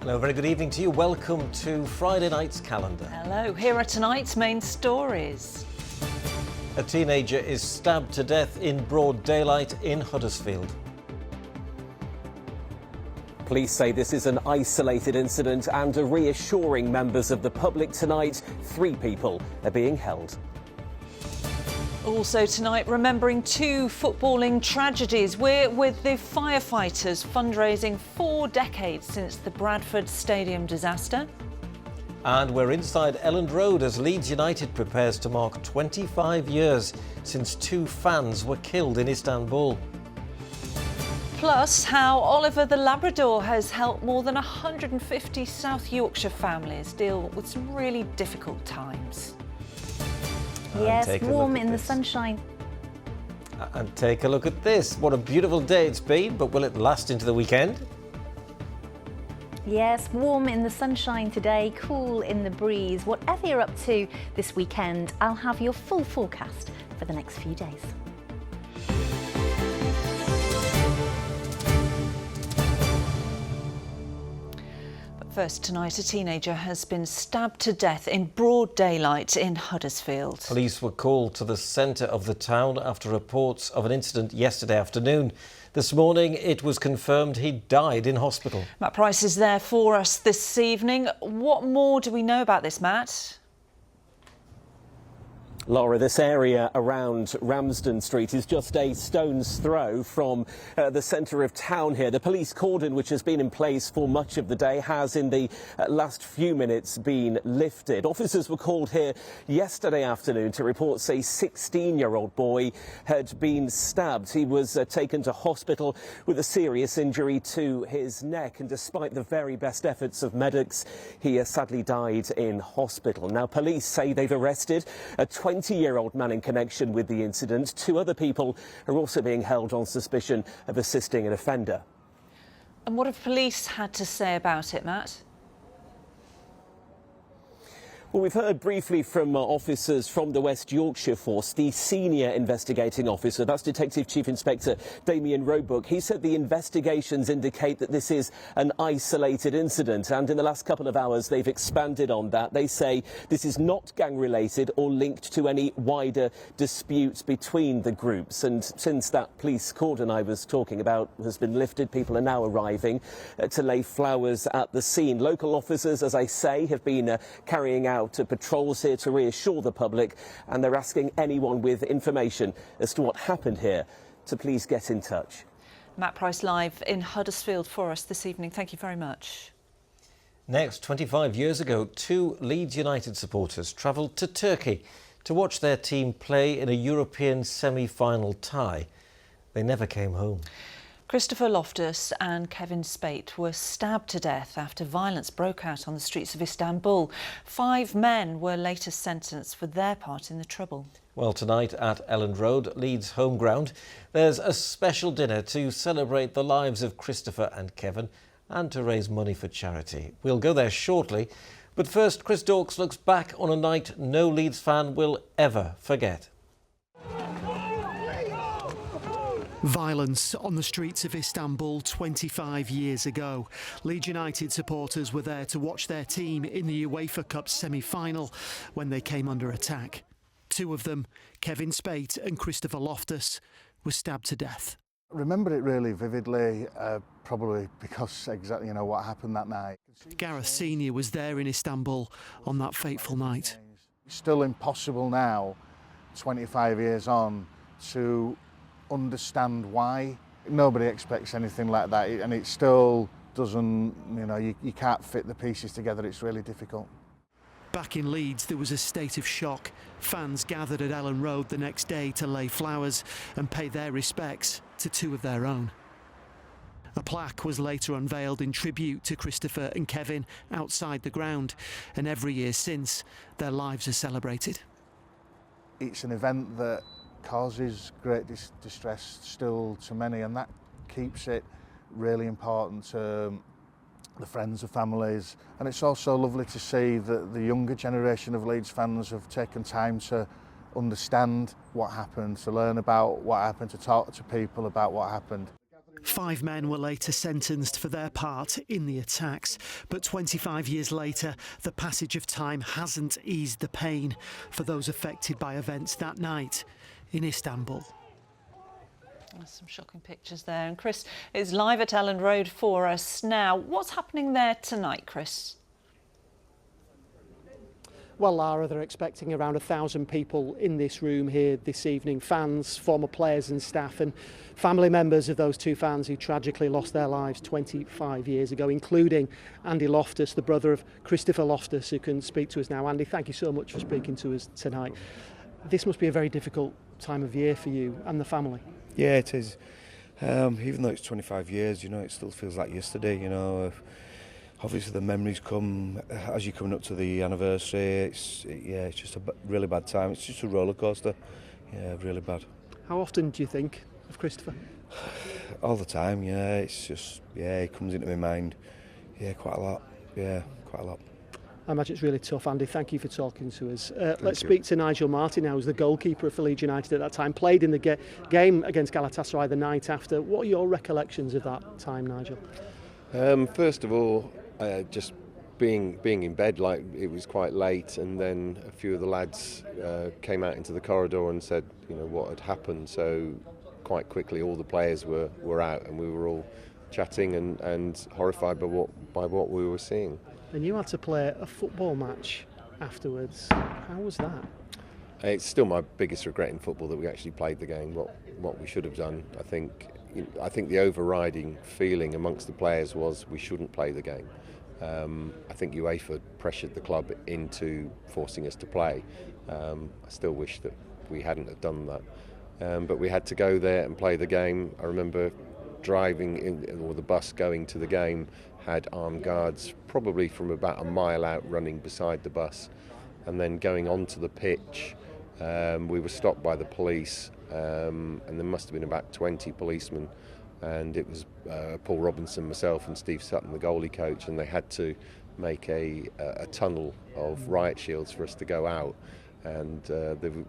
Hello, very good evening to you. Welcome to Friday night's calendar. Hello, here are tonight's main stories. A teenager is stabbed to death in broad daylight in Huddersfield. Police say this is an isolated incident and are reassuring members of the public tonight 3 people are being held. Also tonight, remembering 2 footballing tragedies. We're with the firefighters fundraising 4 decades since the Bradford Stadium disaster. And we're inside Elland Road as Leeds United prepares to mark 25 years since 2 fans were killed in Istanbul. Plus, how Oliver the Labrador has helped more than 150 South Yorkshire families deal with some really difficult times. Yes, warm in the sunshine. And take a look at this. What a beautiful day it's been, but will it last into the weekend? Yes, warm in the sunshine today, cool in the breeze. Whatever you're up to this weekend, I'll have your full forecast for the next few days. First tonight, a teenager has been stabbed to death in broad daylight in Huddersfield. Police were called to the centre of the town after reports of an incident yesterday afternoon. This morning, it was confirmed he died in hospital. Matt Price is there for us this evening. What more do we know about this, Matt? Laura, this area around Ramsden Street is just a stone's throw from the centre of town here. The police cordon, which has been in place for much of the day, has in the last few minutes been lifted. Officers were called here yesterday afternoon to report a 16-year-old boy had been stabbed. He was taken to hospital with a serious injury to his neck, and despite the very best efforts of medics, he sadly died in hospital. Now, police say they've arrested a 20-year-old man in connection with the incident. 2 other people are also being held on suspicion of assisting an offender. And what have police had to say about it, Matt? Well, we've heard briefly from officers from the West Yorkshire Force, the senior investigating officer, that's Detective Chief Inspector Damien Roebuck. He said the investigations indicate that this is an isolated incident, and in the last couple of hours they've expanded on that. They say this is not gang-related or linked to any wider disputes between the groups. And since that police cordon I was talking about has been lifted, people are now arriving to lay flowers at the scene. Local officers, as I say, have been carrying out patrols here to reassure the public, and they're asking anyone with information as to what happened here to please get in touch. Matt Price live in Huddersfield for us this evening. Thank you very much. Next, 25 years ago, 2 Leeds United supporters travelled to Turkey to watch their team play in a European semi-final tie. They never came home. Christopher Loftus and Kevin Spate were stabbed to death after violence broke out on the streets of Istanbul. 5 men were later sentenced for their part in the trouble. Well, tonight at Elland Road, Leeds' home ground, there's a special dinner to celebrate the lives of Christopher and Kevin and to raise money for charity. We'll go there shortly, but first, Chris Dawkes looks back on a night no Leeds fan will ever forget. Violence on the streets of Istanbul 25 years ago. Leeds United supporters were there to watch their team in the UEFA Cup semi-final when they came under attack. 2 of them, Kevin Spate and Christopher Loftus, were stabbed to death. I remember it really vividly, probably because exactly what happened that night. Gareth Senior was there in Istanbul on that fateful night. It's still impossible now, 25 years on, to understand why. Nobody expects anything like that, and it still doesn't, you can't fit the pieces together. It's really difficult. Back in Leeds, there was a state of shock. Fans gathered at Elland Road the next day to lay flowers and pay their respects to 2 of their own. A plaque was later unveiled in tribute to Christopher and Kevin outside the ground, and every year since, their lives are celebrated. It's an event that causes great distress still to many, and that keeps it really important to the friends and families. And it's also lovely to see that the younger generation of Leeds fans have taken time to understand what happened, to learn about what happened, to talk to people about what happened. 5 men were later sentenced for their part in the attacks, but 25 years later, the passage of time hasn't eased the pain for those affected by events that night in Istanbul. There's some shocking pictures there. And Chris is live at Elland Road for us now. What's happening there tonight, Chris? Well, Lara, they're expecting around 1,000 people in this room here this evening. Fans, former players and staff, and family members of those 2 fans who tragically lost their lives 25 years ago, including Andy Loftus, the brother of Christopher Loftus, who can speak to us now. Andy, thank you so much for speaking to us tonight. This must be a very difficult time of year for you and the family. Yeah, it is. Even though it's 25 years, it still feels like yesterday, Obviously the memories come as you're coming up to the anniversary. It's just a really bad time. It's just a roller coaster. Yeah, really bad. How often do you think of Christopher? All the time, yeah. It's just, it comes into my mind. Yeah, quite a lot. Yeah, quite a lot. I imagine it's really tough, Andy. Thank you for talking to us. Let's speak to Nigel Martin now, who's the goalkeeper for Leeds United at that time. Played in the game against Galatasaray the night after. What are your recollections of that time, Nigel? First of all, just being in bed, like it was quite late, and then a few of the lads came out into the corridor and said, what had happened. So quite quickly, all the players were out, and we were all chatting and horrified by what we were seeing. And you had to play a football match afterwards. How was that? It's still my biggest regret in football that we actually played the game. What we should have done, I think the overriding feeling amongst the players was we shouldn't play the game. I think UEFA pressured the club into forcing us to play. I still wish that we hadn't have done that. But we had to go there and play the game. I remember driving the bus going to the game had armed guards probably from about a mile out running beside the bus, and then going onto the pitch we were stopped by the police, and there must have been about 20 policemen, and it was Paul Robinson, myself and Steve Sutton, the goalie coach, and they had to make a tunnel of riot shields for us to go out. And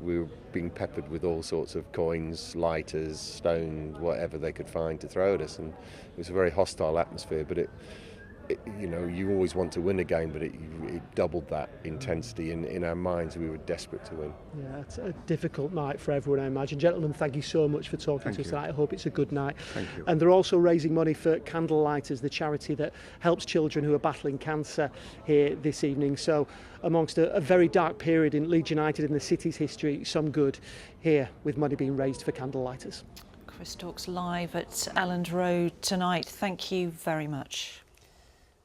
we were being peppered with all sorts of coins, lighters, stones, whatever they could find to throw at us, and it was a very hostile atmosphere. But you always want to win a game, but it doubled that intensity. In our minds, we were desperate to win. Yeah, it's a difficult night for everyone, I imagine. Gentlemen, thank you so much for talking to us tonight. I hope it's a good night. Thank you. And they're also raising money for Candlelighters, the charity that helps children who are battling cancer here this evening. So amongst a very dark period in Leeds United in the city's history, some good here with money being raised for Candlelighters. Chris Talks live at Elland Road tonight. Thank you very much.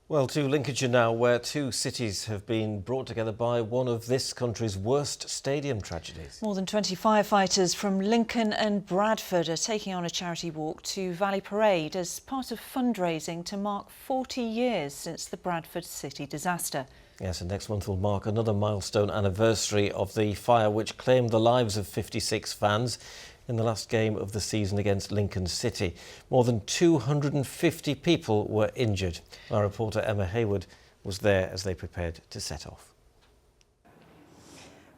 Well, to Lincolnshire now, where 2 cities have been brought together by one of this country's worst stadium tragedies. More than 20 firefighters from Lincoln and Bradford are taking on a charity walk to Valley Parade as part of fundraising to mark 40 years since the Bradford City disaster. Yes, and next month will mark another milestone anniversary of the fire which claimed the lives of 56 fans in the last game of the season against Lincoln City. More than 250 people were injured. Our reporter Emma Hayward was there as they prepared to set off.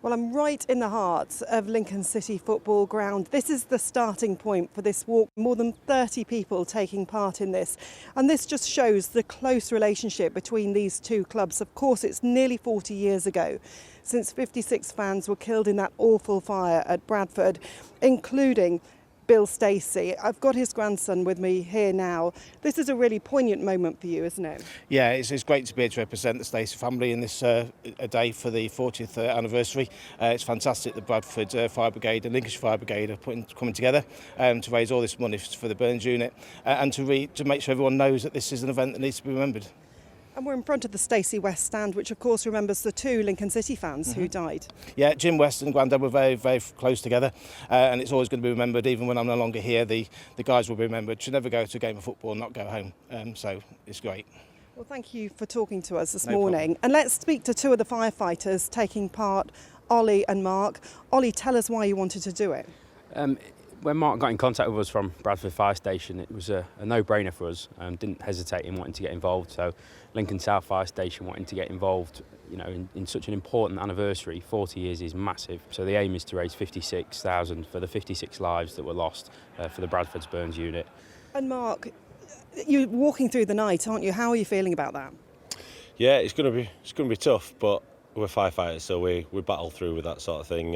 Well, I'm right in the heart of Lincoln City football ground. This is the starting point for this walk. More than 30 people taking part in this. And this just shows the close relationship between these 2 clubs. Of course, it's nearly 40 years ago since 56 fans were killed in that awful fire at Bradford, including Bill Stacey. I've got his grandson with me here now. This is a really poignant moment for you, isn't it? Yeah, it's great to be able to represent the Stacey family in this a day for the 40th anniversary. It's fantastic that Bradford Fire Brigade and Lincolnshire Fire Brigade are coming together to raise all this money for the Burns unit and to make sure everyone knows that this is an event that needs to be remembered. And we're in front of the Stacey West stand, which of course remembers the 2 Lincoln City fans who died. Yeah, Jim West and Grandad were very, very close together, and it's always going to be remembered. Even when I'm no longer here, the guys will be remembered. Should never go to a game of football and not go home, so it's great. Well, thank you for talking to us this morning. And let's speak to 2 of the firefighters taking part, Ollie and Mark. Ollie, tell us why you wanted to do it. When Mark got in contact with us from Bradford Fire Station, it was a no-brainer for us. Didn't hesitate in wanting to get involved. So Lincoln South Fire Station wanting to get involved, in such an important anniversary. 40 years is massive. So the aim is to raise 56,000 for the 56 lives that were lost for the Bradford's Burns unit. And Mark, you're walking through the night, aren't you? How are you feeling about that? Yeah, it's going to be tough, but we're firefighters, so we battle through with that sort of thing.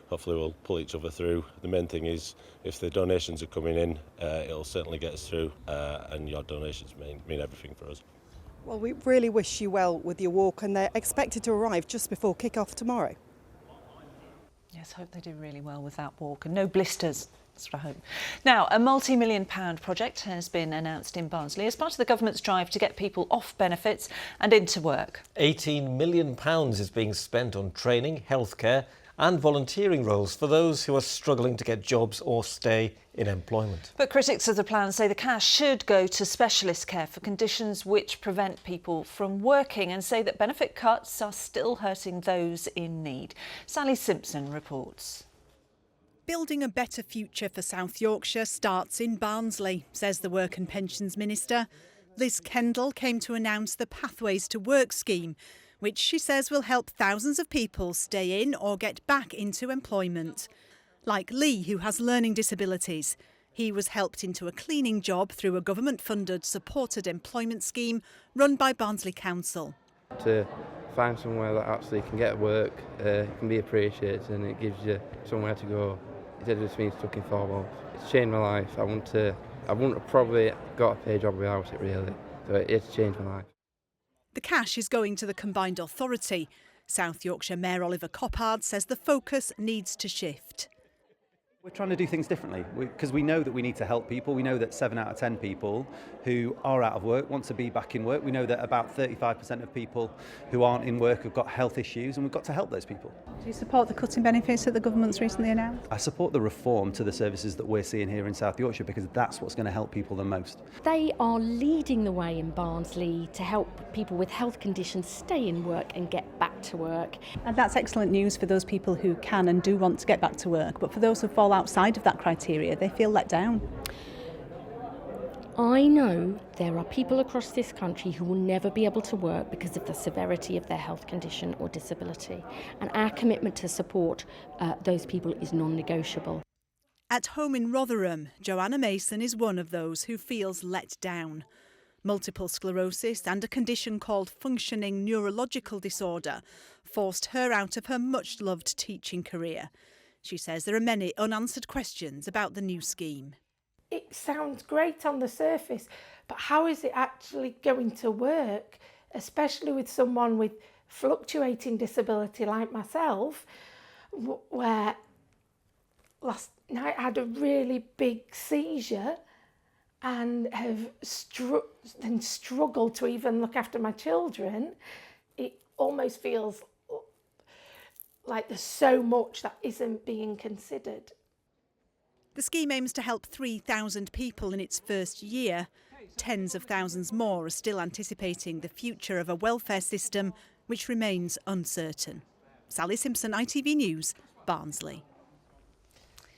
Hopefully we'll pull each other through. The main thing is if the donations are coming in, it'll certainly get us through, and your donations mean everything for us. Well, we really wish you well with your walk, and they're expected to arrive just before kick-off tomorrow. Yes, hope they do really well with that walk and no blisters. That's what I hope. Now, a multi-million-pound project has been announced in Barnsley as part of the government's drive to get people off benefits and into work. £18 million is being spent on training, healthcare and volunteering roles for those who are struggling to get jobs or stay in employment. But critics of the plan say the cash should go to specialist care for conditions which prevent people from working and say that benefit cuts are still hurting those in need. Sally Simpson reports. Building a better future for South Yorkshire starts in Barnsley, says the Work and Pensions Minister. Liz Kendall came to announce the Pathways to Work scheme, which she says will help thousands of people stay in or get back into employment. Like Lee, who has learning disabilities. He was helped into a cleaning job through a government-funded supported employment scheme run by Barnsley Council. To find somewhere that actually can get work, can be appreciated, and it gives you somewhere to go. Instead of just being stuck in four walls. It's changed my life. I wouldn't have probably got a paid job without it really. So it's changed my life. The cash is going to the combined authority. South Yorkshire Mayor Oliver Coppard says the focus needs to shift. We're trying to do things differently because we know that we need to help people. We know that 7 out of 10 people who are out of work want to be back in work. We know that about 35% of people who aren't in work have got health issues, and we've got to help those people. Do you support the cutting benefits that the government's recently announced? I support the reform to the services that we're seeing here in South Yorkshire because that's what's going to help people the most. They are leading the way in Barnsley to help people with health conditions stay in work and get back to work. And that's excellent news for those people who can and do want to get back to work. But for those who fall outside of that criteria, they feel let down. I know there are people across this country who will never be able to work because of the severity of their health condition or disability. And our commitment to support those people is non-negotiable. At home in Rotherham, Joanna Mason is one of those who feels let down. Multiple sclerosis and a condition called functioning neurological disorder forced her out of her much-loved teaching career. She says there are many unanswered questions about the new scheme. It sounds great on the surface, but how is it actually going to work, especially with someone with fluctuating disability like myself, where last night I had a really big seizure and have struggled to even look after my children. It almost feels like there's so much that isn't being considered. The scheme aims to help 3,000 people in its first year. Tens of thousands more are still anticipating the future of a welfare system which remains uncertain. Sally Simpson, ITV News, Barnsley.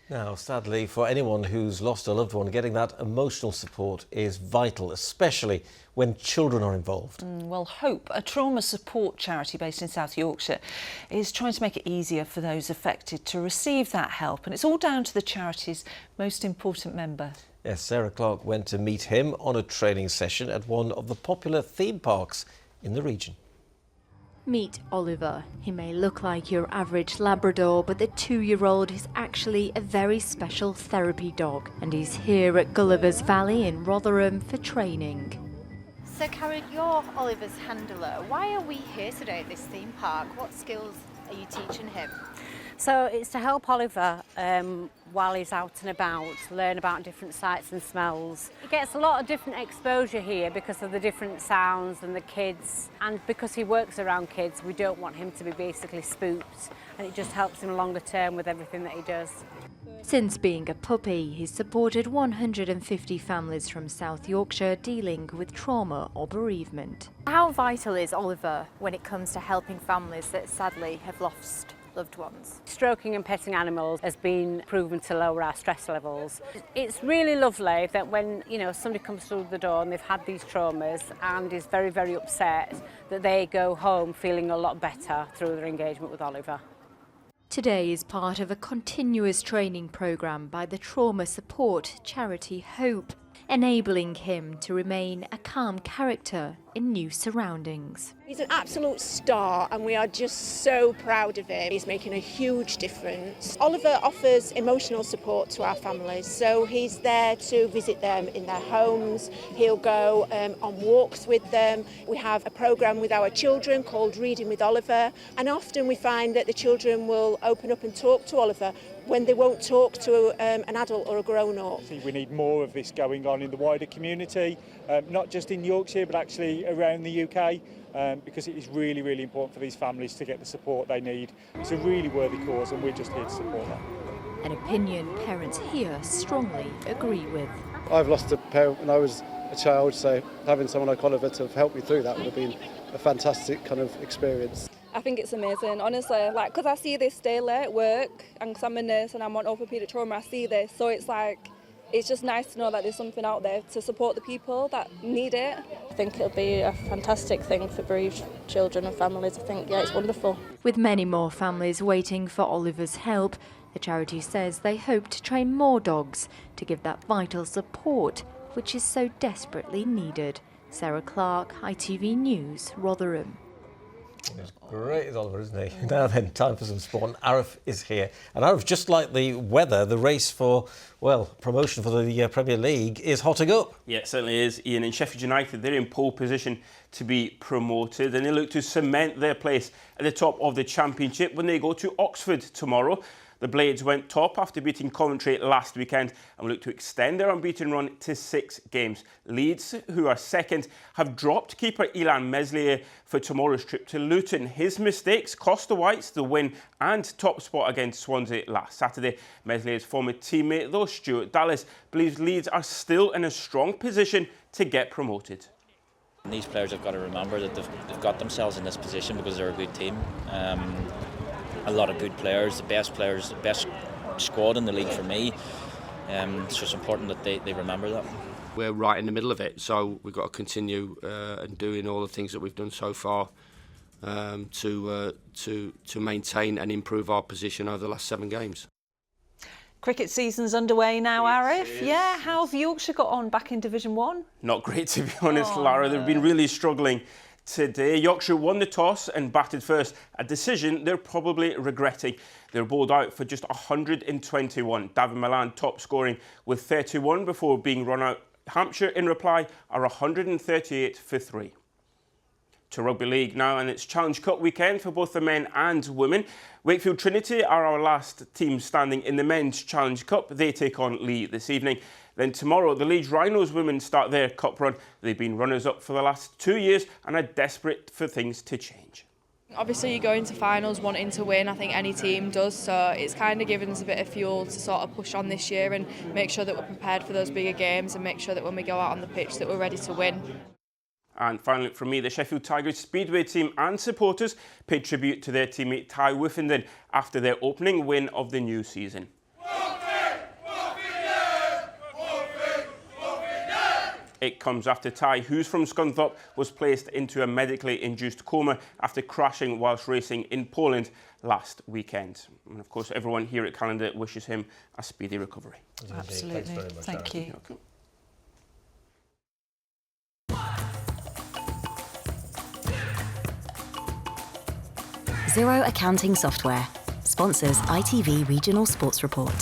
Now, sadly, for anyone who's lost a loved one, getting that emotional support is vital, especially when children are involved. Well, Hope, a trauma support charity based in South Yorkshire, is trying to make it easier for those affected to receive that help. And it's all down to the charity's most important member. Yes, Sarah Clark went to meet him on a training session at one of the popular theme parks in the region. Meet Oliver. He may look like your average Labrador, but the 2-year-old is actually a very special therapy dog, and he's here at Gulliver's Valley in Rotherham for training. So Karen, you're Oliver's handler. Why are we here today at this theme park? What skills are you teaching him? So it's to help Oliver while he's out and about, learn about different sights and smells. He gets a lot of different exposure here because of the different sounds and the kids. And because he works around kids, we don't want him to be basically spooked. And it just helps him longer term with everything that he does. Since being a puppy, he's supported 150 families from South Yorkshire dealing with trauma or bereavement. How vital is Oliver when it comes to helping families that sadly have lost loved ones? Stroking and petting animals has been proven to lower our stress levels. It's really lovely that when somebody comes through the door and they've had these traumas and is very, very upset, that they go home feeling a lot better through their engagement with Oliver. Today is part of a continuous training programme by the trauma support charity Hope. enabling him to remain a calm character in new surroundings. He's an absolute star and we are just so proud of him. He's making a huge difference. Oliver offers emotional support to our families, so he's there to visit them in their homes. He'll go on walks with them. We have a programme with our children called Reading with Oliver, and often we find that the children will open up and talk to Oliver when they won't talk to an adult or a grown-up. We need more of this going on in the wider community, not just in Yorkshire but actually around the UK, because it is really, really important for these families to get the support they need. It's a really worthy cause and we're just here to support that. An opinion parents here strongly agree with. I've lost a parent when I was a child, so having someone like Oliver to help me through that would have been a fantastic kind of experience. I think it's amazing, honestly, like, because I see this daily at work, and because I'm a nurse and I'm on orthopaedic trauma, I see this, so it's like, it's just nice to know that there's something out there to support the people that need it. I think it'll be a fantastic thing for bereaved children and families. I think, yeah, it's wonderful. With many more families waiting for Oliver's help, the charity says they hope to train more dogs to give that vital support which is so desperately needed. Sarah Clark, ITV News, Rotherham. He's great as Oliver, isn't he? Now then, time for some sport. And Arif is here. And Arif, just like the weather, the race for, well, promotion for the Premier League is hotting up. Yeah, it certainly is, Ian. And Sheffield United, they're in pole position to be promoted, and they look to cement their place at the top of the Championship when they go to Oxford tomorrow. The Blades went top after beating Coventry last weekend and will look to extend their unbeaten run to 6 games. Leeds, who are second, have dropped keeper Ilan Meslier for tomorrow's trip to Luton. His mistakes cost the Whites the win and top spot against Swansea last Saturday. Meslier's former teammate, though, Stuart Dallas, believes Leeds are still in a strong position to get promoted. And these players have got to remember that they've got themselves in this position because they're a good team. A lot of good players, the best squad in the league for me. It's just important that they remember that. We're right in the middle of it, so we've got to continue and doing all the things that we've done so far to maintain and improve our position over the last 7 games. Cricket season's underway now, Arif. Yeah, how have Yorkshire got on back in Division 1? Not great, to be honest, Lara. They've been really struggling today. Yorkshire won the toss and batted first, a decision they're probably regretting. They're bowled out for just 121. Davin Milan top scoring with 31 before being run out. Hampshire in reply are 138 for 3. To Rugby League now, and it's Challenge Cup weekend for both the men and women. Wakefield Trinity are our last team standing in the men's Challenge Cup. They take on Lee this evening. Then tomorrow, the Leeds Rhinos women start their cup run. They've been runners-up for the last 2 years and are desperate for things to change. Obviously, you go into finals wanting to win. I think any team does, so it's kind of given us a bit of fuel to sort of push on this year and make sure that we're prepared for those bigger games and make sure that when we go out on the pitch that we're ready to win. And finally, from me, the Sheffield Tigers Speedway team and supporters paid tribute to their teammate Ty Whiffenden after their opening win of the new season. It comes after Ty, who's from Scunthorpe, was placed into a medically induced coma after crashing whilst racing in Poland last weekend. And of course, everyone here at Calendar wishes him a speedy recovery. Absolutely. Thanks very much, Thank you. Zero Accounting Software sponsors ITV Regional Sports Report.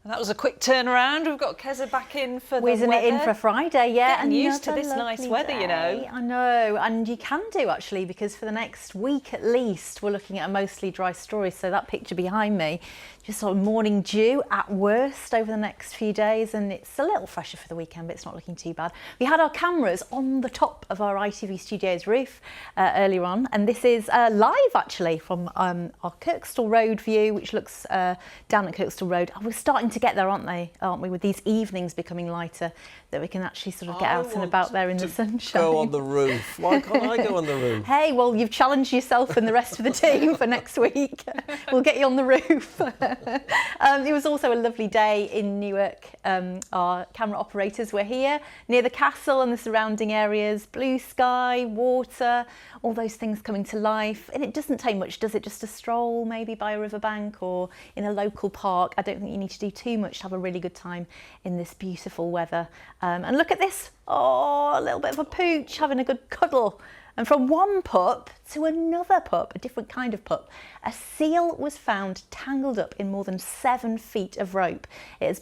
And that was a quick turnaround. We've got Keza back in for the Whizzing weather. it in for Friday, yeah. Getting used to Another this nice lovely weather, you know. day. I know, and you can do actually, because for the next week at least, we're looking at a mostly dry story. So that picture behind me, just sort of morning dew at worst over the next few days, and it's a little fresher for the weekend, but it's not looking too bad. We had our cameras on the top of our ITV Studios roof earlier on, and this is live actually from our Kirkstall Road view, which looks down at Kirkstall Road. I was starting to get get there, aren't we? With these evenings becoming lighter, that we can actually sort of get out and about there in the sunshine. Go on the roof. Why can't I go on the roof? Hey, well, you've challenged yourself and the rest of the team for next week. We'll get you on the roof. It was also a lovely day in Newark. Our camera operators were here near the castle and the surrounding areas. Blue sky, water, all those things coming to life. And it doesn't take much, does it? Just a stroll maybe by a riverbank or in a local park. I don't think you need to do too much to have a really good time in this beautiful weather. And look at this. Oh, a little bit of a pooch having a good cuddle. And from one pup to another pup, a different kind of pup, a seal was found tangled up in more than 7 feet of rope. It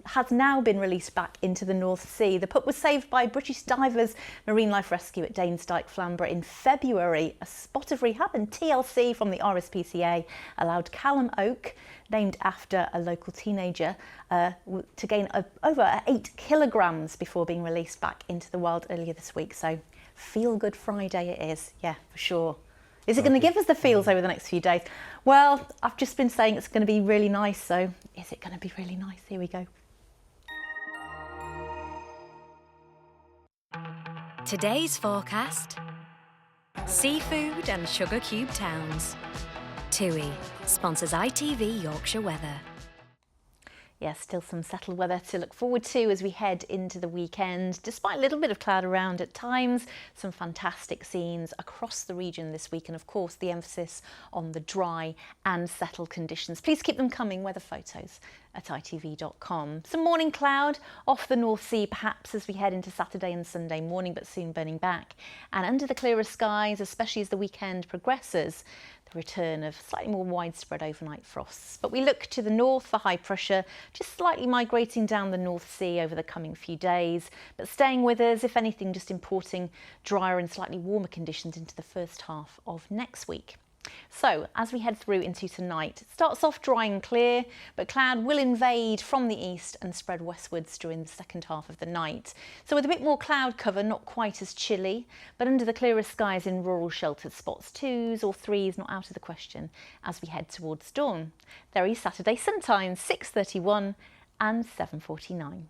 has now been released back into the North Sea. The pup was saved by British divers Marine Life Rescue at Danesdyke, Flamborough in February. A spot of rehab and TLC from the RSPCA allowed Callum Oak, named after a local teenager, to gain over 8 kilograms before being released back into the wild earlier this week. So Feel Good Friday it is, yeah, for sure. Is it going to give us the feels over the next few days? Well, I've just been saying it's going to be really nice, so is it going to be really nice? Here we go. Today's forecast: seafood and sugar cube towns. TUI sponsors ITV Yorkshire Weather. Yes, still some settled weather to look forward to as we head into the weekend. Despite a little bit of cloud around at times, some fantastic scenes across the region this week, and of course the emphasis on the dry and settled conditions. Please keep them coming, weather photos at itv.com. Some morning cloud off the North Sea perhaps as we head into Saturday and Sunday morning, but soon burning back. And under the clearer skies, especially as the weekend progresses, the return of slightly more widespread overnight frosts. But we look to the north for high pressure, just slightly migrating down the North Sea over the coming few days, but staying with us, if anything, just importing drier and slightly warmer conditions into the first half of next week. So as we head through into tonight, it starts off dry and clear, but cloud will invade from the east and spread westwards during the second half of the night. So with a bit more cloud cover, not quite as chilly, but under the clearer skies in rural sheltered spots, 2s or 3s not out of the question as we head towards dawn. Very Saturday sun times, 6:31 and 7:49.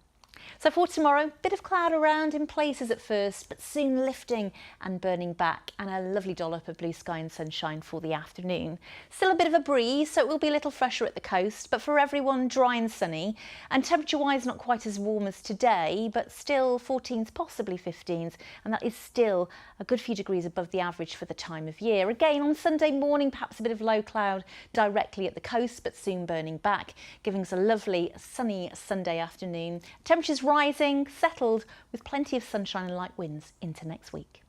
So for tomorrow, bit of cloud around in places at first, but soon lifting and burning back, and a lovely dollop of blue sky and sunshine for the afternoon. Still a bit of a breeze, so it will be a little fresher at the coast, but for everyone dry and sunny, and temperature-wise not quite as warm as today, but still 14s, possibly 15s, and that is still a good few degrees above the average for the time of year. Again, on Sunday morning, perhaps a bit of low cloud directly at the coast, but soon burning back, giving us a lovely sunny Sunday afternoon. Temperatures rising, settled, with plenty of sunshine and light winds into next week.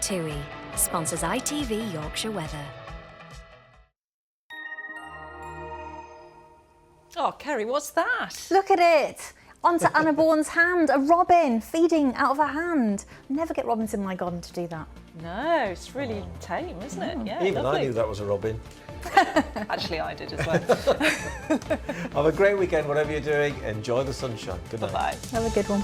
TUI sponsors ITV Yorkshire Weather. Oh, Kerry, what's that? Look at it! Onto Anna Bourne's hand, a robin feeding out of her hand. Never get robins in my garden to do that. No, it's really tame, isn't it? Yeah, Even lovely. I knew that was a robin. Actually, I did as well. Have a great weekend, whatever you're doing. Enjoy the sunshine. Good night. Bye-bye. Have a good one.